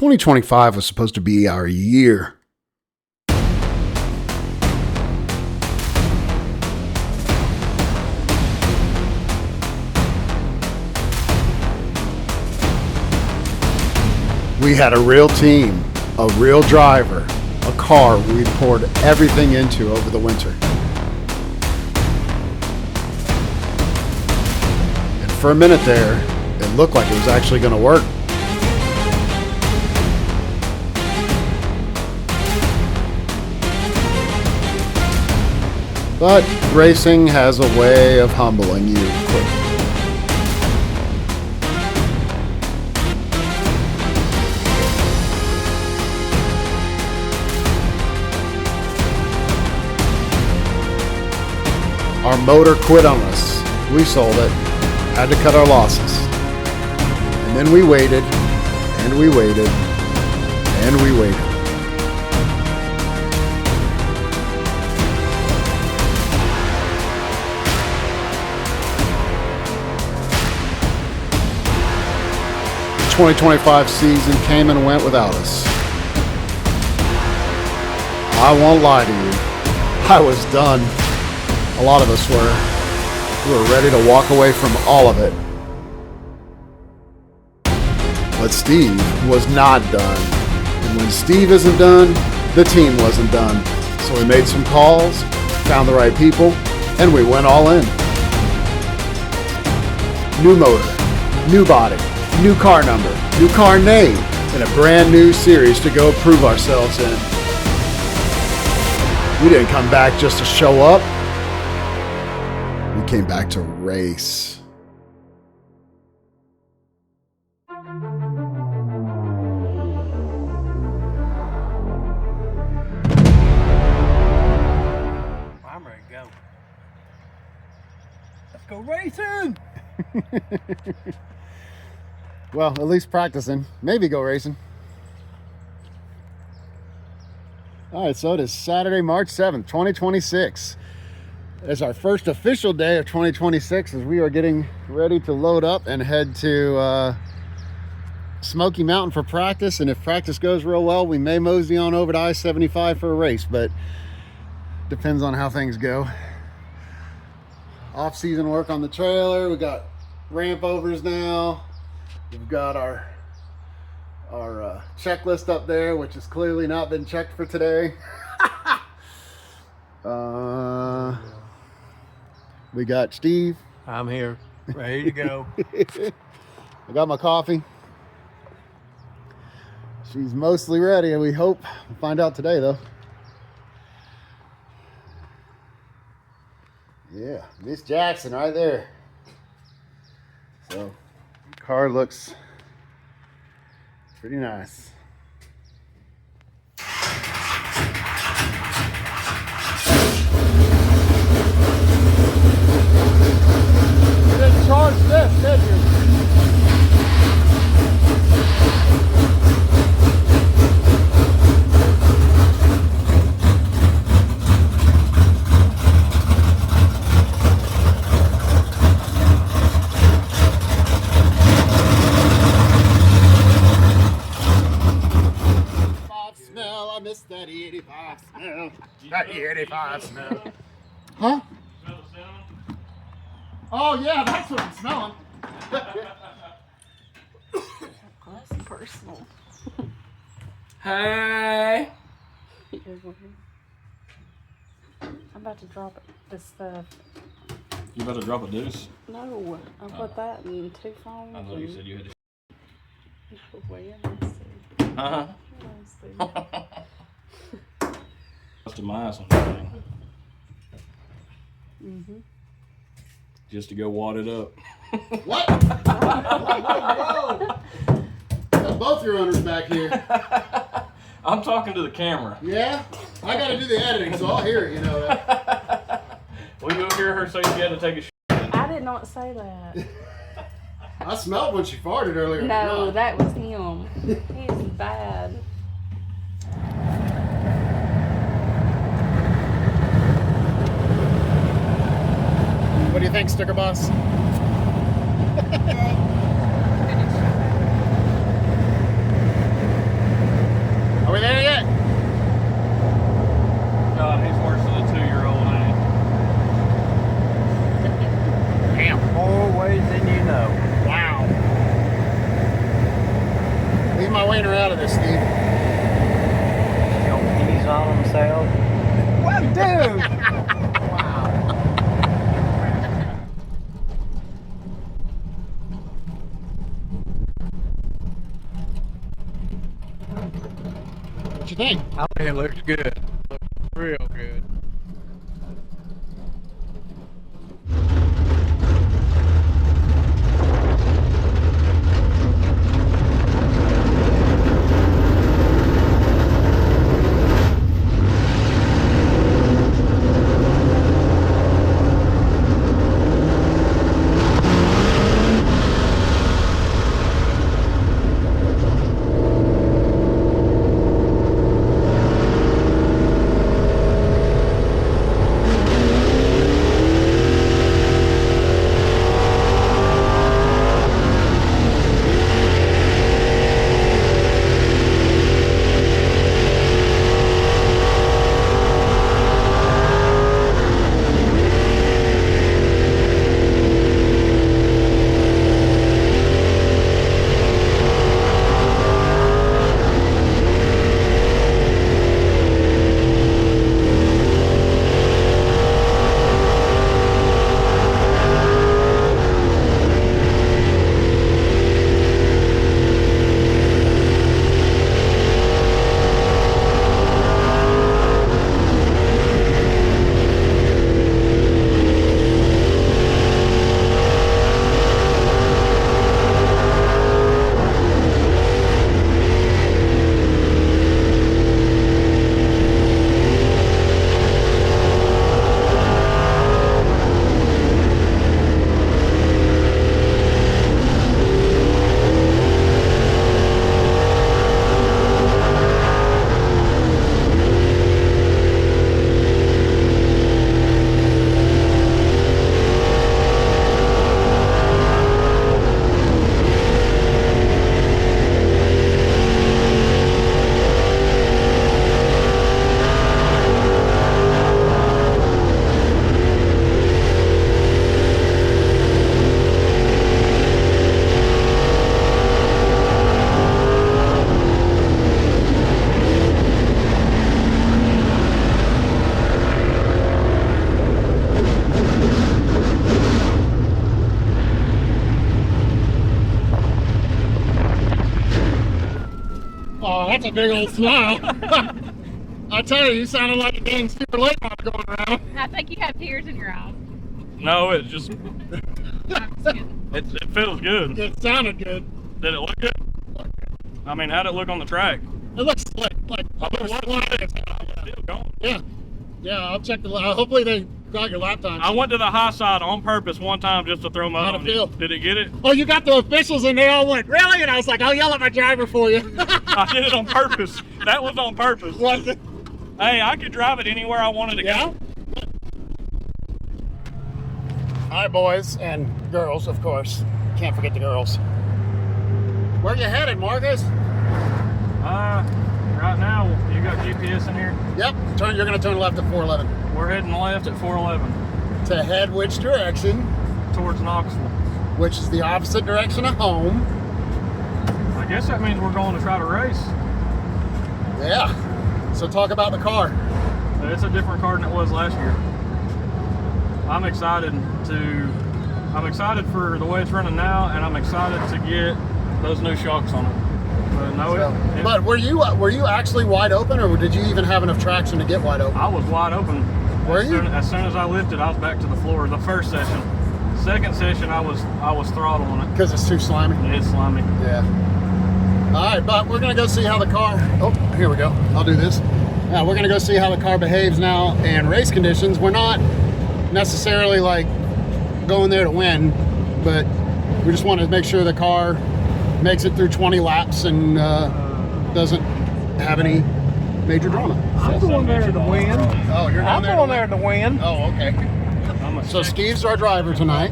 2025 was supposed to be our year. We had a real team, a real driver, a car we'd poured everything into over the winter. And for a minute there, it looked like it was actually going to work. But racing has a way of humbling you quickly. Our motor quit on us. We sold it, had to cut our losses. And then we waited, and we waited, and we waited. The 2025 season came and went without us. I won't lie to you, I was done. A lot of us were. We were ready to walk away from all of it. But Steve was not done. And when Steve isn't done, the team wasn't done. So we made some calls, found the right people, and we went all in. New motor, new body, new car number, new car name, and a brand new series to go prove ourselves in. We didn't come back just to show up. We came back to race. I'm ready to go. Let's go racing! Well, at least practicing. Maybe go racing. All right, so it is Saturday, March 7th, 2026. It's our first official day of 2026 as we are getting ready to load up and head to Smoky Mountain for practice. And if practice goes real well, we may mosey on over to I-75 for a race, but depends on how things go. Off-season work on the trailer. We got ramp overs now. We've got our checklist up there, which has clearly not been checked for today. We got Steve. I'm here, ready to go. I got my coffee. She's mostly ready, and we hope we'll find out today, though. Yeah, Miss Jackson right there. So, car looks pretty nice. You didn't charge this, did you? Smell, I miss that E85 smell. That E85 smell. Huh? Oh yeah, that's what I'm smelling. That's personal. Hey! I'm about to drop this stuff. You about to drop a deuce? No, I put that in 2 phones. I thought you said you had to. Where? Uh-huh. Let's see. That's the mice on that thing. Mm-hmm. Just to go wad it up. What? Whoa. Got both your owners back here. I'm talking to the camera. Yeah? I gotta do the editing, so I'll hear it, you know that. Will you hear her say you had to take a shit? I did not say that. I smelled when she farted earlier. No, that was him. He's bad. What do you think, Sticker Boss? we there yet? God, he's worse than a 2-year-old, ain't Damn. More ways than you know. Wow. Leave my wiener out of this, Steve. Don't ease on themselves. What, dude? Wow. What you think? I think it looks good. Looks real good. Oh, that's a big old smile. I tell you, you sounded like a dang super late one going around. I think you have tears in your eyes. he? No, it just, it feels good. It sounded good. Did it look good? I mean, how'd it look on the track? It looks like Still going. yeah. Yeah, I'll check the hopefully they got your lap time. I went to the high side on purpose one time just to throw my How'd it on feel? you. Did it get it? Oh, you got the officials and they all went, really? And I was like, I'll yell at my driver for you. I did it on purpose. That was on purpose. Was it? Hey, I could drive it anywhere I wanted to Yeah? go. All right, boys and girls, of course. Can't forget the girls. Where you headed, Marcus? Right now, you got GPS in here? Yep, you're gonna turn left at 411. We're heading left at 411 To head which direction? towards Knoxville. Which is the opposite direction of home. I guess that means we're going to try to race. Yeah. So talk about the car. It's a different car than it was last year. I'm excited for the way it's running now, and I'm excited to get those new shocks on it. But no, But were you actually wide open, or did you even have enough traction to get wide open? I was wide open. Were you? As soon as I lifted, I was back to the floor. The first session. Second session, I was throttling it. Because it's too slimy. It's slimy. Yeah. All right, but we're gonna go see how the car. Oh, here we go. I'll do this. Yeah, we're gonna go see how the car behaves now in race conditions. We're not necessarily like going there to win, but we just want to make sure the car makes it through 20 laps and doesn't have any major drama. I'm going there to win. Oh, you're I'm down going there. there to win. Oh, okay. So Skeeve's our driver tonight.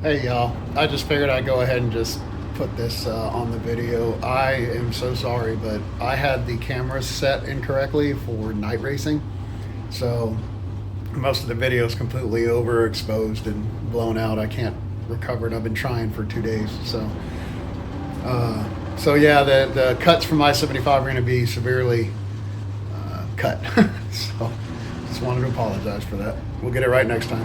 Hey y'all, I just figured I'd go ahead and just put this on the video. I am so sorry, but I had the camera set incorrectly for night racing. So most of the video is completely overexposed and blown out. I can't recover it. I've been trying for 2 days. So yeah, the cuts from I-75 are going to be severely cut. So just wanted to apologize for that. We'll get it right next time.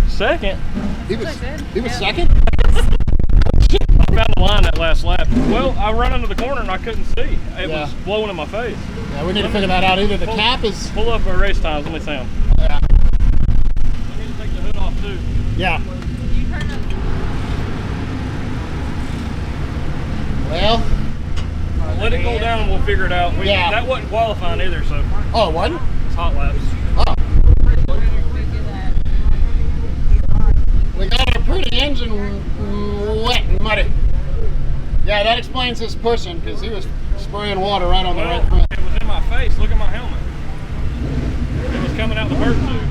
Second? He was second? I found the line that last lap. Well, I run into the corner and I couldn't see. It was blowing in my face. Yeah, we need to figure that out. Either the cap is... Pull up our race times. Let me see them. Yeah. I need to take the hood off too. Yeah. You turn up. Well... Let it go down and we'll figure it out. That wasn't qualifying either, so... Oh, it wasn't? It's hot laps. Oh. We got a pretty engine wet and muddy. Yeah, that explains his pushing, because he was spraying water right on the right front. It was in my face. Look at my helmet. It was coming out the bird tube.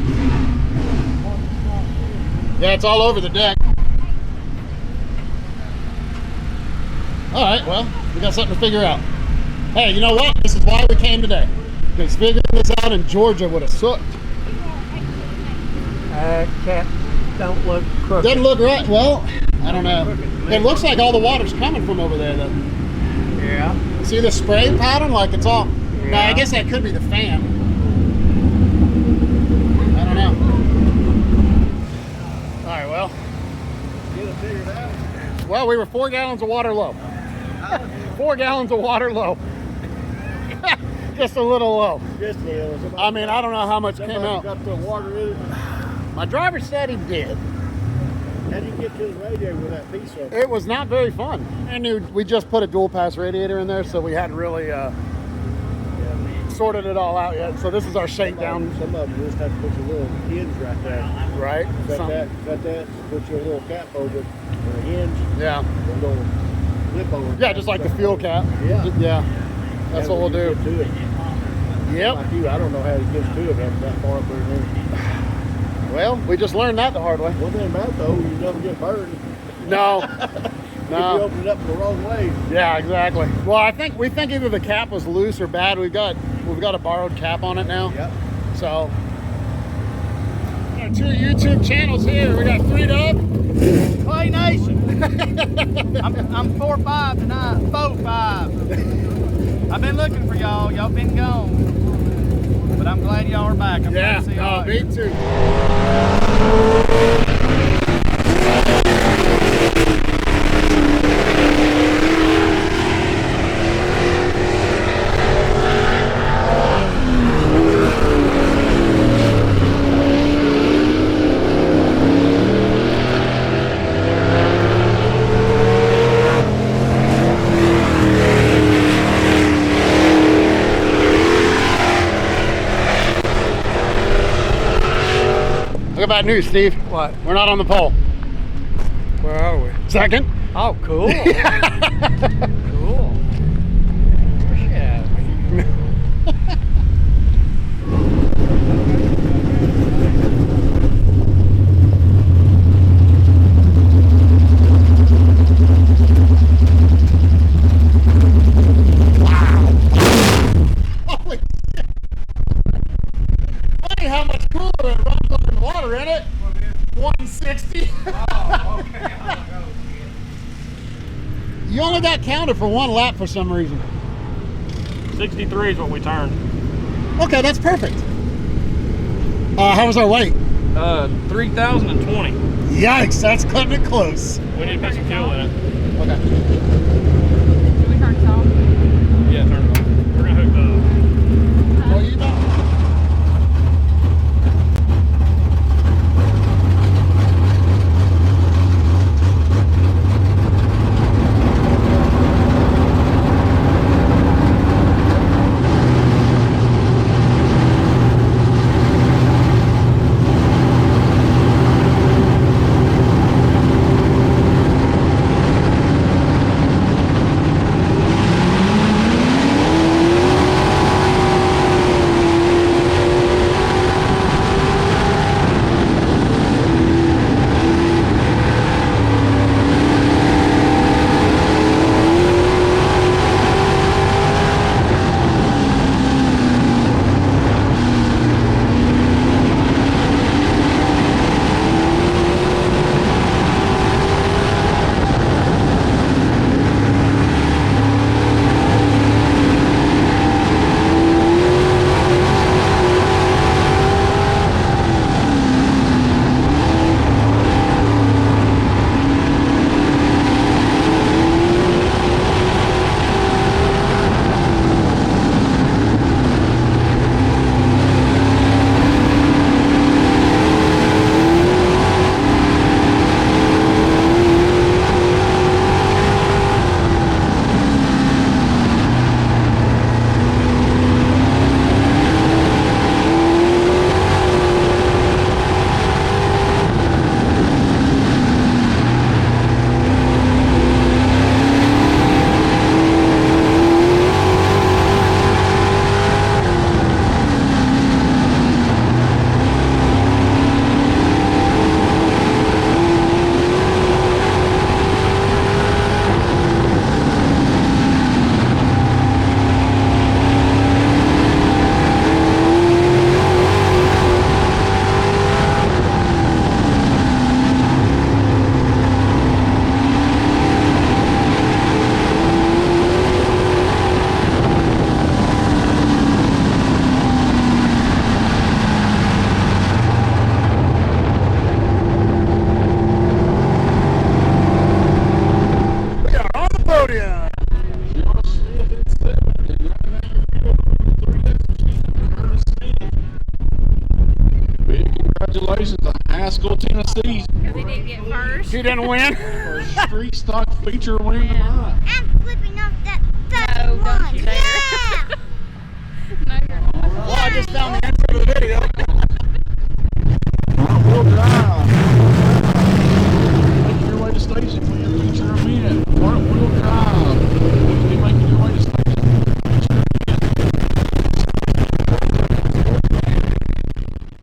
Yeah, it's all over the deck. All right, well, we got something to figure out. Hey, you know what? This is why we came today. Because figuring this out in Georgia would have sucked. Cap don't look crooked. Doesn't look right. Well, I don't know. It looks like all the water's coming from over there, though. Yeah. See the spray pattern? Like it's all... Yeah. No, I guess that could be the fan. I don't know. All right, well. Get it figured out. Well, we were 4 gallons of water low. 4 gallons of water low. Just a little low. Just a little. I mean, I don't know how much came out. Got the water in it. My driver said he did. How did you get to the radiator with that piece of it? It was not very fun. I knew we just put a dual pass radiator in there, so we hadn't really sorted it all out yet. So this is our shakedown. Some of them just have to put your little hinge right there. Right. Cut that, put your little cap over it with a hinge. Yeah. And go flip over it. Yeah, just like the fuel cap. Yeah. Yeah. That's what we'll do. Get to it. Yep. Like you, I don't know how to get to it that far up there. Well, we just learned that the hard way. One thing about it, though, you never get burned. No. If you No. open it up the wrong way. Yeah, exactly. Well, we think either the cap was loose or bad. We've got a borrowed cap on it now. Yep. So, we got 2 YouTube channels here. We got 3 Dub. Clay Nation. I'm 4-5 tonight. 4-5. I've been looking for y'all. Y'all been gone. But I'm glad y'all are back. I'm glad to see y'all. Me too. Look at that news, Steve. What? We're not on the pole. Where are we? Second. Oh, cool. Cool. Where's she at? Holy shit. Funny how much cooler it runs under the water in it. 160. You only got counted for one lap for some reason. 63 is what we turned. Okay, that's perfect. How was our weight? 3,020. Yikes, that's cutting it close. We need to put some fuel in it. Okay. Do we turn it off? Yeah, turn it on. We're gonna hook the. Well, you know. Congratulations to High School Tennessee Because he didn't get first. She didn't win. for street stock feature win tonight. I'm flipping off that No, one. don't you dare. Yeah. No, you're not. Well, I just found the intro to the video.